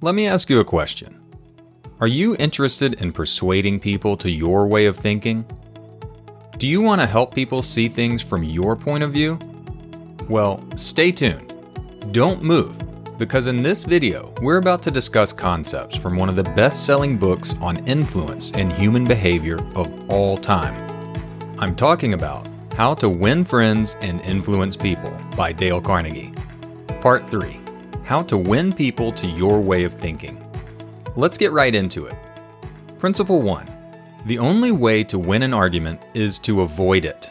Let me ask you a question. Are you interested in persuading people to your way of thinking? Do you want to help people see things from your point of view? Well, stay tuned. Don't move, because in this video, we're about to discuss concepts from one of the best-selling books on influence and human behavior of all time. I'm talking about How to Win Friends and Influence People by Dale Carnegie. Part 3. How to Win People to Your Way of Thinking. Let's get right into it. Principle 1. The only way to win an argument is to avoid it.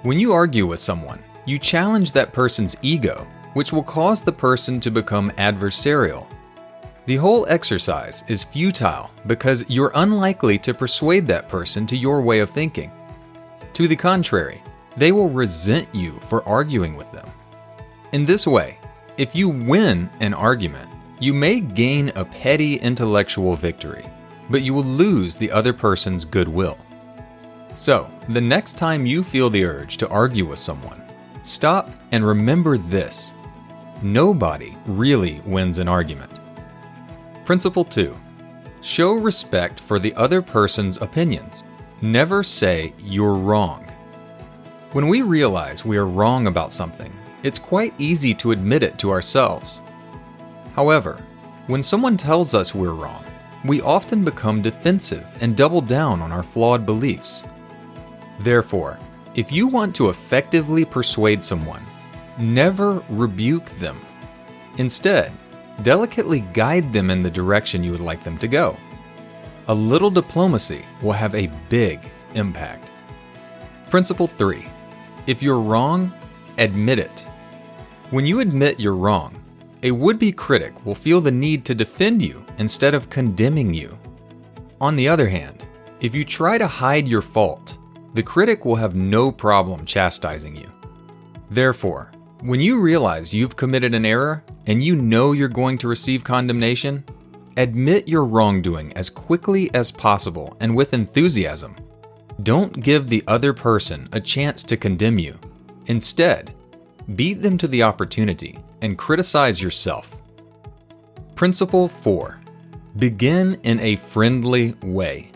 When you argue with someone, you challenge that person's ego, which will cause the person to become adversarial. The whole exercise is futile because you're unlikely to persuade that person to your way of thinking. To the contrary, they will resent you for arguing with them. In this way, if you win an argument, you may gain a petty intellectual victory, but you will lose the other person's goodwill. So, the next time you feel the urge to argue with someone, stop and remember this. Nobody really wins an argument. Principle 2. Show respect for the other person's opinions. Never say you're wrong. When we realize we are wrong about something, it's quite easy to admit it to ourselves. However, when someone tells us we're wrong, we often become defensive and double down on our flawed beliefs. Therefore, if you want to effectively persuade someone, never rebuke them. Instead, delicately guide them in the direction you would like them to go. A little diplomacy will have a big impact. Principle 3. If you're wrong, admit it. When you admit you're wrong, a would-be critic will feel the need to defend you instead of condemning you. On the other hand, if you try to hide your fault, the critic will have no problem chastising you. Therefore, when you realize you've committed an error and you know you're going to receive condemnation, admit your wrongdoing as quickly as possible and with enthusiasm. Don't give the other person a chance to condemn you. Instead, beat them to the opportunity and criticize yourself. Principle 4. Begin in a friendly way.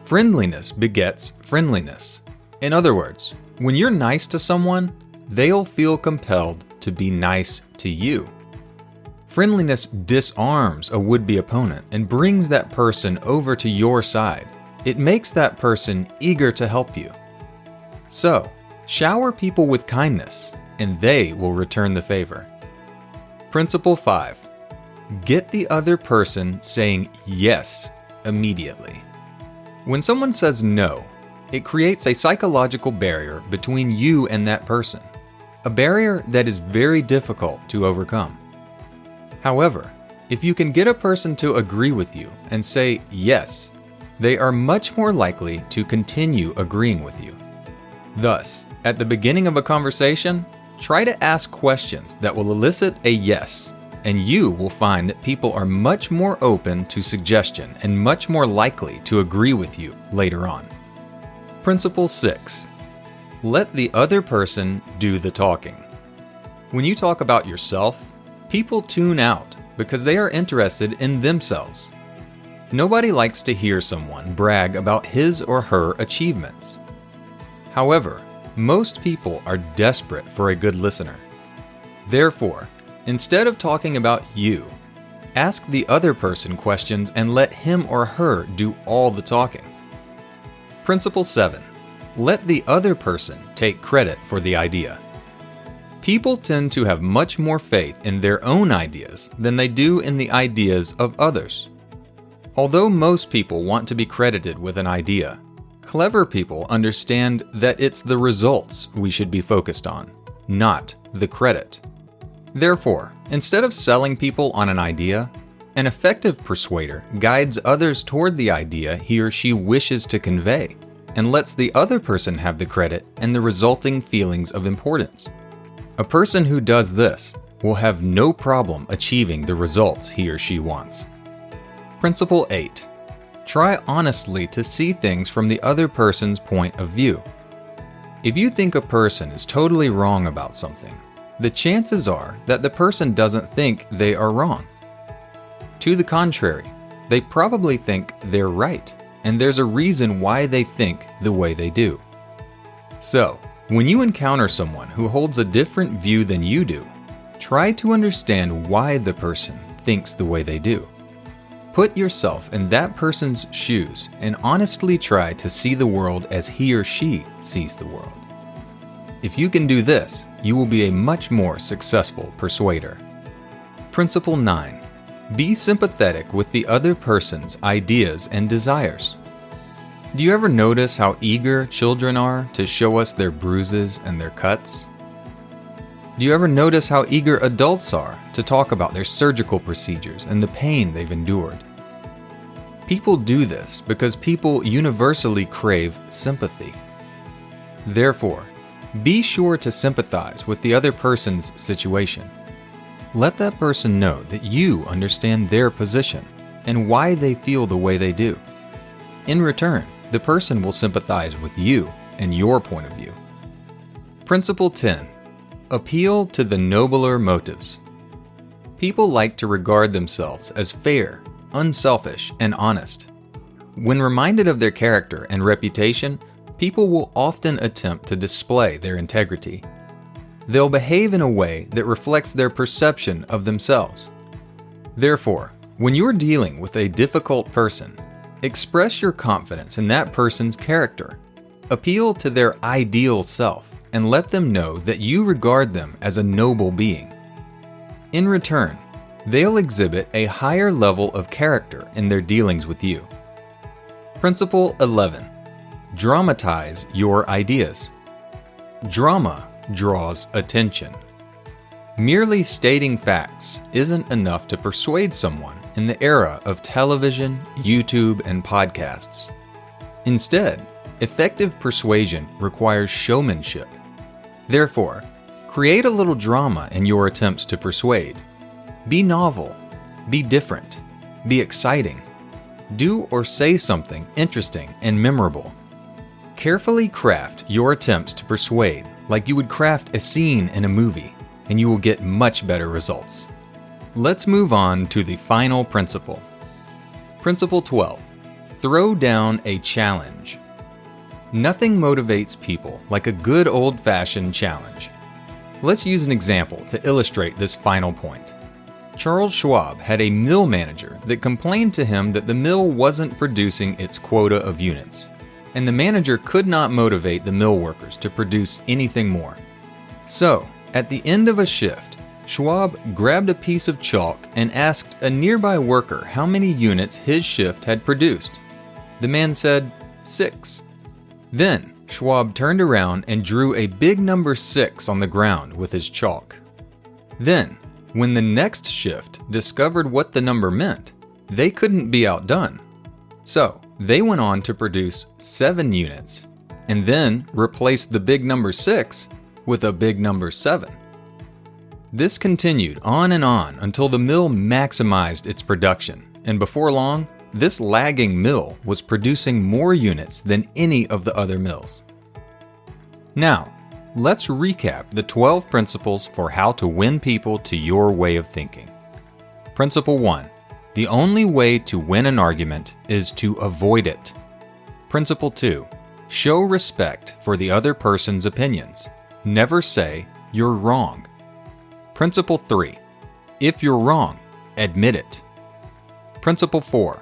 Friendliness begets friendliness. In other words, when you're nice to someone, they'll feel compelled to be nice to you. Friendliness disarms a would-be opponent and brings that person over to your side. It makes that person eager to help you. So, shower people with kindness, and they will return the favor. Principle 5. Get the other person saying yes immediately. When someone says no, it creates a psychological barrier between you and that person, a barrier that is very difficult to overcome. However, if you can get a person to agree with you and say yes, they are much more likely to continue agreeing with you. Thus, at the beginning of a conversation, try to ask questions that will elicit a yes, and you will find that people are much more open to suggestion and much more likely to agree with you later on. Principle 6. Let the other person do the talking. When you talk about yourself, people tune out because they are interested in themselves. Nobody likes to hear someone brag about his or her achievements. However, most people are desperate for a good listener. Therefore, instead of talking about you, ask the other person questions and let him or her do all the talking. Principle 7. Let the other person take credit for the idea. People tend to have much more faith in their own ideas than they do in the ideas of others. Although most people want to be credited with an idea, clever people understand that it's the results we should be focused on, not the credit. Therefore, instead of selling people on an idea, an effective persuader guides others toward the idea he or she wishes to convey and lets the other person have the credit and the resulting feelings of importance. A person who does this will have no problem achieving the results he or she wants. Principle 8. Try honestly to see things from the other person's point of view. If you think a person is totally wrong about something, the chances are that the person doesn't think they are wrong. To the contrary, they probably think they're right, and there's a reason why they think the way they do. So, when you encounter someone who holds a different view than you do, try to understand why the person thinks the way they do. Put yourself in that person's shoes and honestly try to see the world as he or she sees the world. If you can do this, you will be a much more successful persuader. Principle 9. Be sympathetic with the other person's ideas and desires. Do you ever notice how eager children are to show us their bruises and their cuts? Do you ever notice how eager adults are to talk about their surgical procedures and the pain they've endured? People do this because people universally crave sympathy. Therefore, be sure to sympathize with the other person's situation. Let that person know that you understand their position and why they feel the way they do. In return, the person will sympathize with you and your point of view. Principle 10. Appeal to the nobler motives. People like to regard themselves as fair, unselfish, and honest. When reminded of their character and reputation, people will often attempt to display their integrity. They'll behave in a way that reflects their perception of themselves. Therefore, when you're dealing with a difficult person, express your confidence in that person's character. Appeal to their ideal self and let them know that you regard them as a noble being. In return, they'll exhibit a higher level of character in their dealings with you. Principle 11. Dramatize your ideas. Drama draws attention. Merely stating facts isn't enough to persuade someone in the era of television, YouTube, and podcasts. Instead, effective persuasion requires showmanship. Therefore, create a little drama in your attempts to persuade. Be novel, be different, be exciting. Do or say something interesting and memorable. Carefully craft your attempts to persuade like you would craft a scene in a movie, and you will get much better results. Let's move on to the final principle. Principle 12. Throw down a challenge. Nothing motivates people like a good old-fashioned challenge. Let's use an example to illustrate this final point. Charles Schwab had a mill manager that complained to him that the mill wasn't producing its quota of units, and the manager could not motivate the mill workers to produce anything more. So, at the end of a shift, Schwab grabbed a piece of chalk and asked a nearby worker how many units his shift had produced. The man said, 6. Then, Schwab turned around and drew a big number 6 on the ground with his chalk. Then, when the next shift discovered what the number meant, they couldn't be outdone. So, they went on to produce 7 units, and then replaced the big number 6 with a big number 7. This continued on and on until the mill maximized its production, and before long, this lagging mill was producing more units than any of the other mills. Now, let's recap the 12 principles for how to win people to your way of thinking. Principle 1. The only way to win an argument is to avoid it. Principle 2. Show respect for the other person's opinions. Never say, "You're wrong." Principle 3. If you're wrong, admit it. Principle 4.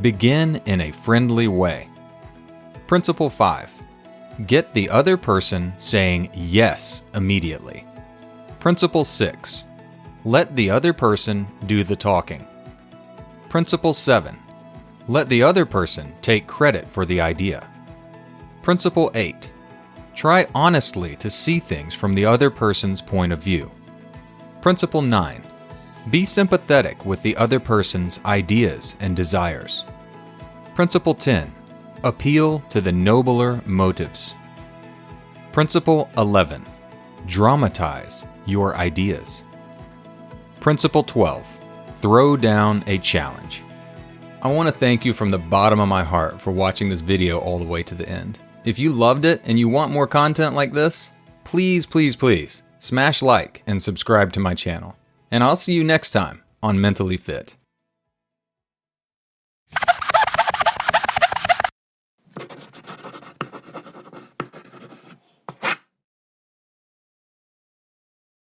Begin in a friendly way. Principle 5. Get the other person saying yes immediately. Principle 6. Let the other person do the talking. Principle 7. Let the other person take credit for the idea. Principle 8. Try honestly to see things from the other person's point of view. Principle 9. Be sympathetic with the other person's ideas and desires. Principle 10. Appeal to the nobler motives. Principle 11. Dramatize your ideas. Principle 12. Throw down a challenge. I want to thank you from the bottom of my heart for watching this video all the way to the end. If you loved it and you want more content like this, please, please, please smash like and subscribe to my channel. And I'll see you next time on Mentally Fit.